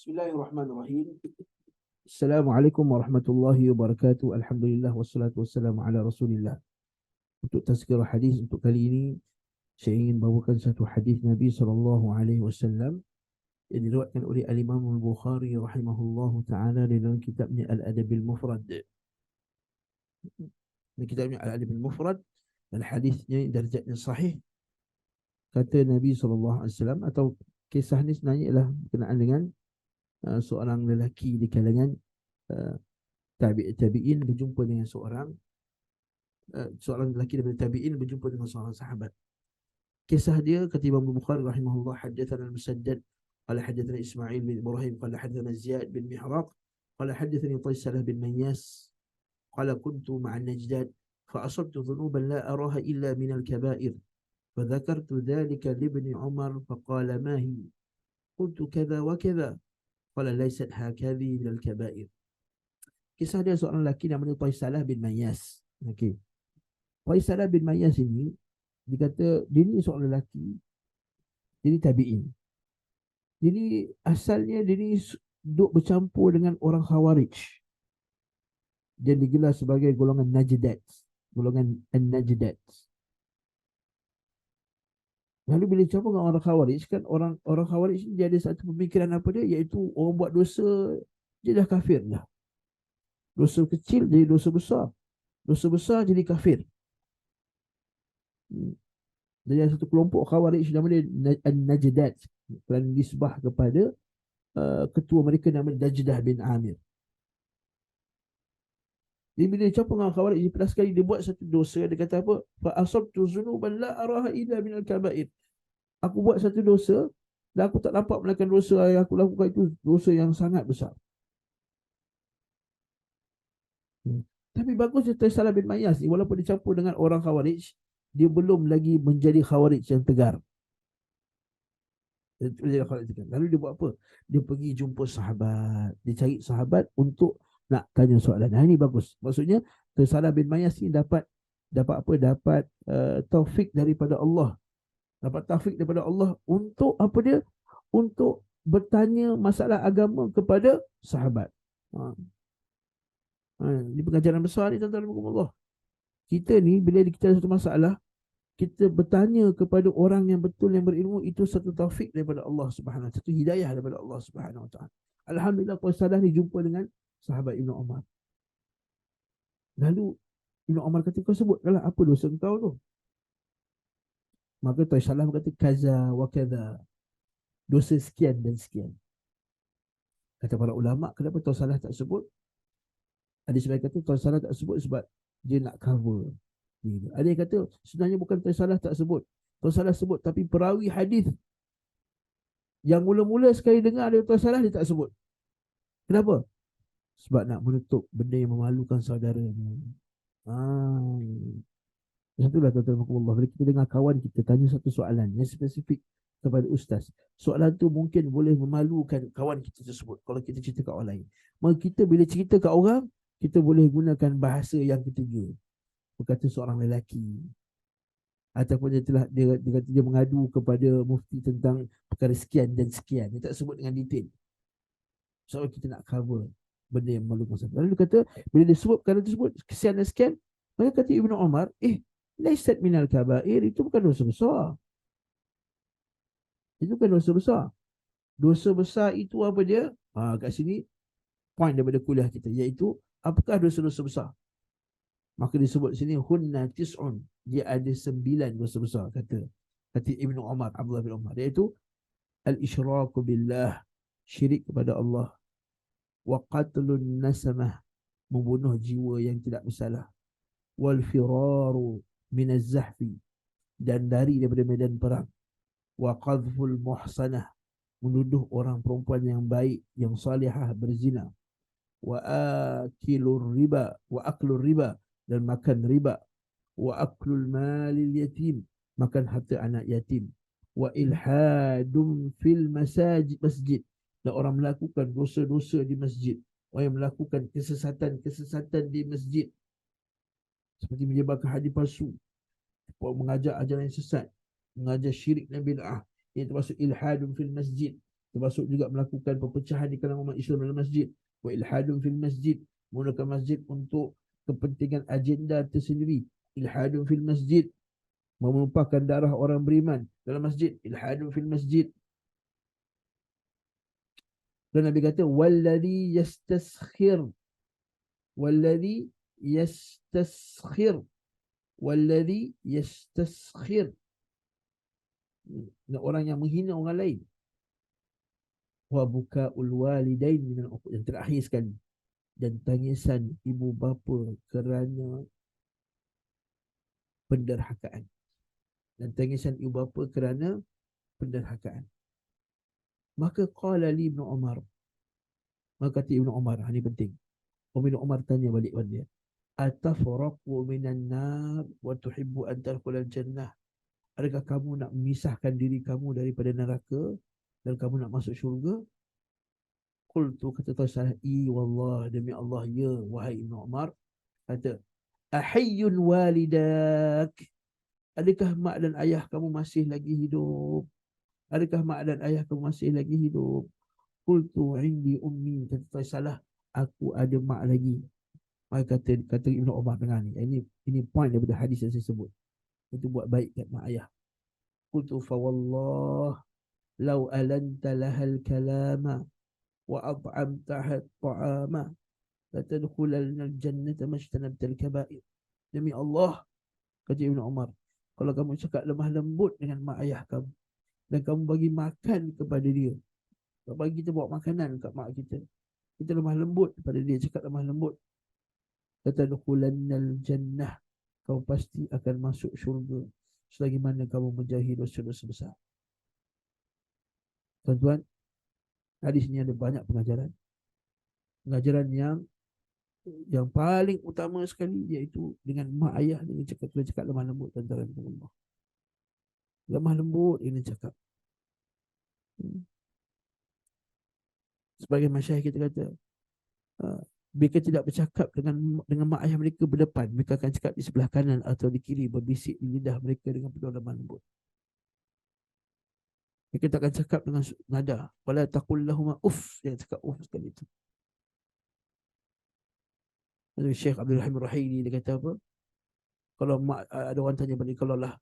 Bismillahirrahmanirrahim. Assalamualaikum warahmatullahi wabarakatuh. Alhamdulillah wassalatu wassalamu ala Rasulillah. Untuk tazkirah hadis untuk kali ini, saya ingin bawakan satu hadis Nabi sallallahu alaihi wasallam yang diriwayatkan oleh Al-Imam Al-Bukhari rahimahullahu taala dalam kitabnya Al-Adabil Mufrad. Di kitabnya Al-Adabil Mufrad, dan hadisnya darjatnya sahih. Kata Nabi sallallahu alaihi wasallam, atau kisah ni sebenarnya ialah berkenaan dengan seorang lelaki di kalangan uh, tabi'in berjumpa dengan seorang lelaki daripada tabi'in berjumpa dengan seorang sahabat. Kisah dia, kata Imam Bukhari rahimahullah, haddatsana Musaddad qala haddatsana Ismail bin Ibrahim qala haddatsana Ziyad bin Mihraq qala haddatsani Taysalah bin Mayyas qala kuntu ma'a Najdad fa asabtu dhunuban la araha illa min al-kaba'ir فذكرت ذلك لابن عمر فقال ما هي قلت كذا وكذا قال ليست هكذا من الكبائر. Kisah dia seorang lelaki namanya Taysalah bin Mayyas. Okey. Taysalah bin Mayyas ini dikata dia ni seorang lelaki, jadi tabi'in. Jadi asalnya dia ni duduk bercampur dengan orang Khawarij. Dia digelar sebagai golongan Najdat, golongan An-Najdat. Lalu bila campur dengan orang Khawarij, kan orang Khawarij ni dia ada satu pemikiran apa dia, iaitu orang buat dosa dia dah kafir dah. Dosa kecil jadi dosa besar, dosa besar jadi kafir. Jadi ada satu kelompok Khawarij namanya An-Najdat, kerana nisbah kepada ketua mereka namanya Najdah bin Amir. Jadi bila dia campur dengan Khawarij, dia pernah sekali dia buat satu dosa, dia kata apa? Fa asabtu zunuban la araha illa minal kaba'ir. Aku buat satu dosa dan aku tak dapat melakukan dosa yang aku lakukan itu dosa yang sangat besar. Tapi bagus dia Taysalah bin Mayyas ni, walaupun dicampur dengan orang Khawarij, dia belum lagi menjadi Khawarij yang tegar. Lalu dia buat apa? Dia pergi jumpa sahabat, dia cari sahabat untuk nak tanya soalan. Ini bagus. Maksudnya Taysalah bin Mayyas ni dapat apa? Dapat taufik daripada Allah. Dapat taufik daripada Allah untuk apa dia? Untuk bertanya masalah agama kepada sahabat. Ini pengajaran besar ni, tuan-tuan dan puan-puan. Kita ni bila kita ada satu masalah, kita bertanya kepada orang yang betul, yang berilmu, itu satu taufik daripada Allah Subhanahu wa taala, satu hidayah daripada Allah Subhanahu wa taala. Alhamdulillah, Taysalah ni jumpa dengan sahabat Ibnu Umar. Lalu Ibnu Umar kata, kau sebutkanlah apa dosa kau tu. Maka Taysalah berkata, kaza wa kaza, dosa sekian dan sekian. Kata para ulama, kenapa Taysalah tak sebut? Ada sebagian kata Taysalah tak sebut sebab dia nak cover. Ada yang kata sebenarnya bukan Taysalah tak sebut, Taysalah sebut, tapi perawi hadis yang mula-mula sekali dengar dari Taysalah dia tak sebut. Kenapa? Sebab nak menutup benda yang memalukan saudaranya. Itulah tuan-tuan Allah. Bila kita dengar kawan kita tanya satu soalan yang spesifik kepada ustaz, soalan tu mungkin boleh memalukan kawan kita tersebut kalau kita cerita kat orang lain. Maka kita bila cerita kat orang, kita boleh gunakan bahasa yang ketiga. Berkata seorang lelaki, ataupun dia mengadu kepada mufti tentang perkara sekian dan sekian. Dia tak sebut dengan detail. Sebab kita nak cover benda yang memalukan. Lalu dia kata, bila dia sebut perkara tersebut sekian dan sekian, maka kata Ibnu Umar, laisat minal kabair, itu bukan dosa besar. Itu bukan dosa besar. Dosa besar itu apa dia? Kat sini point daripada kuliah kita, iaitu apakah dosa-dosa besar? Maka disebut sini hunna tis'un, dia ada 9 dosa besar, kata Ibnu Umar, Abdullah bin Umar, iaitu al-isyraku billah, syirik kepada Allah, wa qatlun nasamah, membunuh jiwa yang tidak bersalah, wal firaru minaz zahfi, dan dari daripada medan perang, wa qadhful muhsanah, menuduh orang perempuan yang baik, yang salihah berzina, wa akilur riba, dan makan riba, wa aklul malil yatim, makan harta anak yatim, wa ilhadum fil masjid, dan orang melakukan dosa-dosa di masjid, orang yang melakukan kesesatan di masjid, seperti menyebarkan hadis palsu, mengajar ajaran yang sesat, mengajar syirik dan bid'ah, yang termasuk ilhadum fil masjid. termasuk juga melakukan perpecahan di kalangan umat Islam dalam masjid, wa ilhadun fil masjid, menggunakan masjid untuk kepentingan agenda tersendiri, ilhadun fil masjid, menumpahkan darah orang beriman dalam masjid, ilhadun fil masjid. Dan Nabi kata walladhi yastaskhir, walladhi yastaskhir, walladhi yastaskhir, orang yang menghina orang lain, wa bukaul walidain minal uquq, yang terakhir sekali, dan tangisan ibu bapa kerana penderhakaan, dan tangisan ibu bapa kerana penderhakaan. Maka qala li Ibnu Umar, maka kata Ibnu Umar, ini penting. Ibnu Umar tanya balik pada dia, atafraqu minan nar wa tuhibbu an tadkhulal jannah, adakah kamu nak memisahkan diri kamu daripada neraka dan kamu nak masuk syurga? Qultu, kata Tausah, wallah, demi Allah, ya wahai Ibnu Umar. Kata, ahayyun walidak, adakah mak dan ayah kamu masih lagi hidup? Adakah mak dan ayah kamu masih lagi hidup? Qultu indi ummi, kata Tausah, aku ada mak lagi. Maka kata Ibnu Umar, dengar ni, ini point daripada hadis yang saya sebut, itu buat baik kat mak ayah. Qultu fa wallah law alanta lahal kalama wa at'amtaha ta'ama latadkhulanna al-jannata majtanabtal kaba'ir. Demi Allah, kata Ibnu Umar, kalau kamu cakap lemah lembut dengan mak ayah kamu dan kamu bagi makan kepada dia, bagi kita bawa makanan kat mak kita, kita lemah lembut kepada dia, cakap lemah lembut, latadkhulanna al-jannah, kau pasti akan masuk syurga selagi mana kamu menjauhi dosa-dosa besar. Tuan-tuan, hadis ini ada banyak pengajaran. Pengajaran yang paling utama sekali iaitu dengan mak ayah dengan cakap lemah lembut, tuan-tuan Allah. Lemah lembut ini cakap. Sebagai masyayikh kita kata, mereka tidak bercakap dengan mak ayah mereka berdepan, mereka akan cakap di sebelah kanan atau di kiri, berbisik di lidah mereka dengan penuh lemah lembut. Mereka tak akan cakap dengan nada, wala taqul lahum uff, jangan cakap uff sekali itu. Syekh Abdul Rahim Rahili dia kata apa? Kalau mak, ada orang tanya balik, kalau lah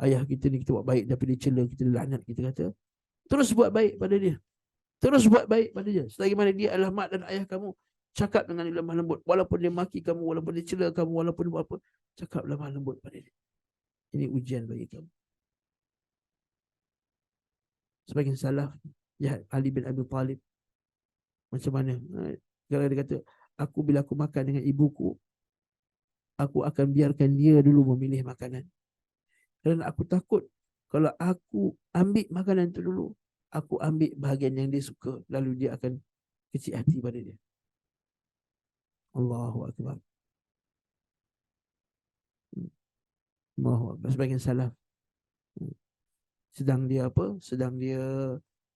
ayah kita ni kita buat baik tapi dia cela kita, dia laknat kita, kata terus buat baik pada dia, terus buat baik pada dia selagi mana dia adalah mak dan ayah kamu. Cakap dengan lemah lembut, walaupun dia maki kamu, walaupun dia cela kamu, walaupun buat apa, cakap lemah lembut pada dia. Ini ujian bagi kamu. Sebagian salaf, ya, Ali bin Abi Talib, macam mana kalau dia kata, aku bila aku makan dengan ibuku, aku akan biarkan dia dulu memilih makanan, kerana aku takut kalau aku ambil makanan itu dulu, aku ambil bahagian yang dia suka, lalu dia akan kecil hati pada dia. Allahu Akbar. Allahu Akbar. Sebagian salaf, sedang dia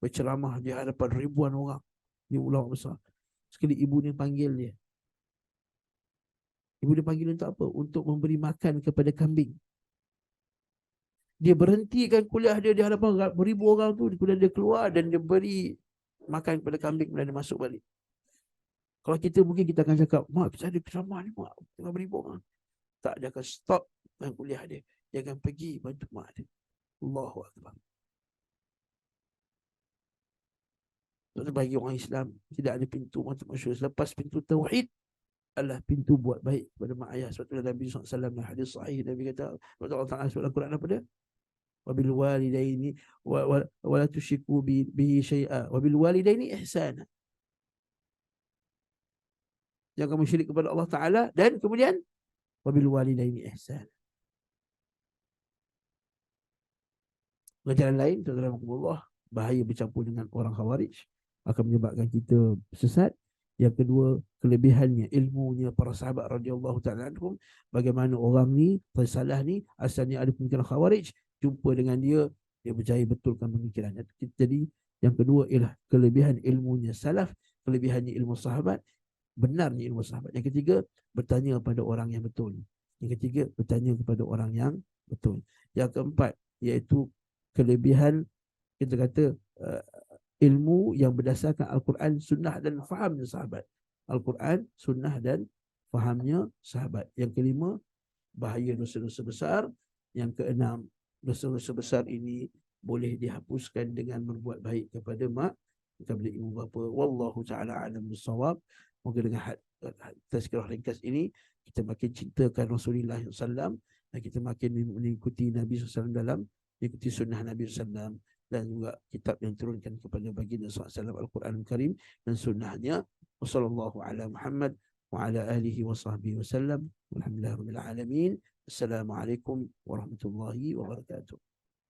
berceramah di hadapan ribuan orang, di ulama besar, sekali ibu dia panggil dia. Ibu dia panggil untuk apa? Untuk memberi makan kepada kambing. Dia berhentikan kuliah dia di hadapan beribu orang tu, kemudian dia keluar dan dia beri makan kepada kambing, kemudian dia masuk balik. Kalau kita mungkin kita akan cakap, mak, saya ada ceramah ni mak, tengah beribu orang. Tak, dia akan stop dengan kuliah dia. Dia akan pergi bantu mak dia. Allahu Akbar. Bagi orang Islam, tidak ada pintu masuk syurga selepas pintu tauhid adalah pintu buat baik kepada mak ayah. Sebab Nabi SAW dalam hadis sahih, Nabi kata, Allah Ta'ala sebut Al-Quran apa dia? Wabil walidaini wa la tusyriku bihi syai'a wabil walidaini ihsana. Jangan kamu syirik kepada Allah Ta'ala, dan kemudian wabil walidaini ihsana. Pelajaran lain, tuan-tuan, bahaya bercampur dengan orang Khawarij akan menyebabkan kita sesat. Yang kedua, kelebihannya, ilmunya para sahabat radhiyallahu ta'ala anhum, bagaimana orang ni, tersalah ni, asalnya ada pemikiran Khawarij, jumpa dengan dia berjaya betulkan pemikirannya. Jadi yang kedua ialah kelebihan ilmunya salaf, kelebihannya ilmu sahabat, benarnya ilmu sahabat. Yang ketiga, bertanya kepada orang yang betul. Yang ketiga, bertanya kepada orang yang betul. Yang keempat, iaitu kelebihan, kita kata ilmu yang berdasarkan Al-Quran, Sunnah dan fahamnya sahabat. Al-Quran, Sunnah dan fahamnya sahabat. Yang kelima, bahaya dosa-dosa besar. Yang keenam, dosa-dosa besar ini boleh dihapuskan dengan berbuat baik kepada mak, kepada ibu bapa. Wallahu ta'ala alam bisawab. Moga dengan tazkirah ringkas ini kita makin cintakan Rasulullah SAW dan kita makin mengikuti Nabi SAW dalam mengikuti sunnah Nabi SAW dan juga kitab yang turunkan kepada baginda SAW, Al-Quran Al-Karim dan sunnahnya. Wassallallahu ala Muhammad wa ala alihi wa sahbihi wa sallam. Walhamdulillahirabbil alamin. Assalamualaikum warahmatullahi wabarakatuh.